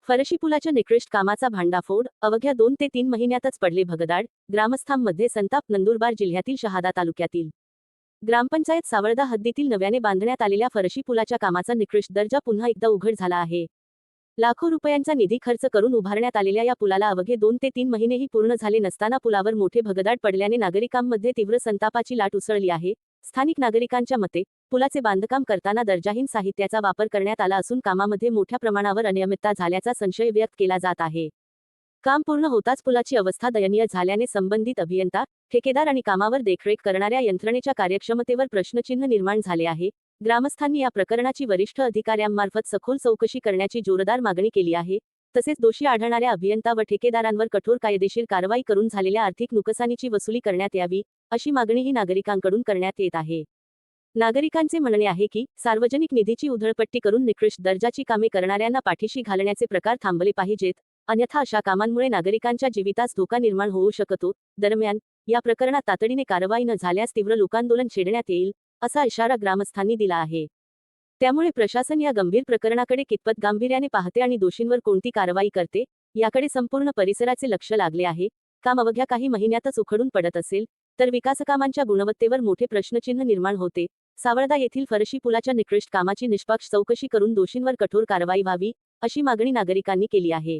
फरशी पुलाच्या निकृष्ट कामाचा भांडाफोड, अवघ्या 2 ते 3 महिन्यातच पडले भगदाड, ग्रामस्थांमध्ये संताप. नंदुरबार जिल्ह्यातील शहादा तालुक्यातील ग्रामपंचायत सावळदा हद्दीतील नव्याने बांधण्यात आलेल्या फरशी पुलाच्या कामाचा निकृष्ट दर्जा पुन्हा एकदा उघड झाला आहे. लाखो रुपयांचा निधी खर्च करून उभारण्यात आलेल्या या पुलाला अवघे 2 ते 3 महिनेही पूर्ण झाले नसताना पुलावर मोठे भगदाड पडल्याने नागरिकांमध्ये तीव्र संतापाची लाट उसळली आहे. स्थानिक नागरिकांच्या मते, पुलाचे बांधकाम करताना दर्जाहीन साहित्याचा वापर करण्यात आला असून कामामध्ये मोठ्या प्रमाणावर अनियमितता झाल्याचा संशय व्यक्त केला जात आहे. काम पूर्ण होताच पुलाची अवस्था दयनीय झाल्याने संबंधित अभियंता, ठेकेदार आणि कामावर देखरेख करणाऱ्या यंत्रणेच्या कार्यक्षमतेवर प्रश्नचिन्ह निर्माण झाले आहे. ग्रामस्थांनी या प्रकरणाची वरिष्ठ अधिकाऱ्यांमार्फत सखोल चौकशी करण्याची जोरदार मागणी केली आहे. तसेच दोषी आढळणाऱ्या अभियंता व ठेकेदारांवर कठोर कायदेशीर कारवाई करून झालेल्या आर्थिक नुकसानीची वसुली करण्यात यावी, अशी मागणीही नागरिकांकडून करण्यात येत आहे. नागरिकांचे म्हणणे आहे की, सार्वजनिक निधीची उधळपट्टी करून निकृष्ट दर्जाची कामे करणाऱ्यांना पाठीशी घालण्याचे प्रकार थांबले पाहिजेत, अन्यथा अशा कामांमुळे नागरिकांच्या जीवितास धोका निर्माण होऊ शकतो. दरम्यान, या प्रकरणात तातडीने कारवाई न झाल्यास तीव्र लोकांदोलन छेडण्यात येईल, असा इशारा ग्रामस्थांनी दिला आहे. त्यामुळे प्रशासन या गंभीर प्रकरणाकडे कितपत गांभीर्याने पाहते आणि दोषींवर कोणती कारवाई करते, याकडे संपूर्ण परिसराचे लक्ष लागले आहे. काम अवघ्या काही महिन्यातच उखडून पडत असेल, तर विकासकामांच्या गुणवत्तेवर मोठे प्रश्नचिन्ह निर्माण होते. सावळदा येथील फरशी पुलाच्या निकृष्ट कामाची निष्पक्ष चौकशी करून दोषींवर कठोर कारवाई व्हावी, अशी मागणी नागरिकांनी केली आहे.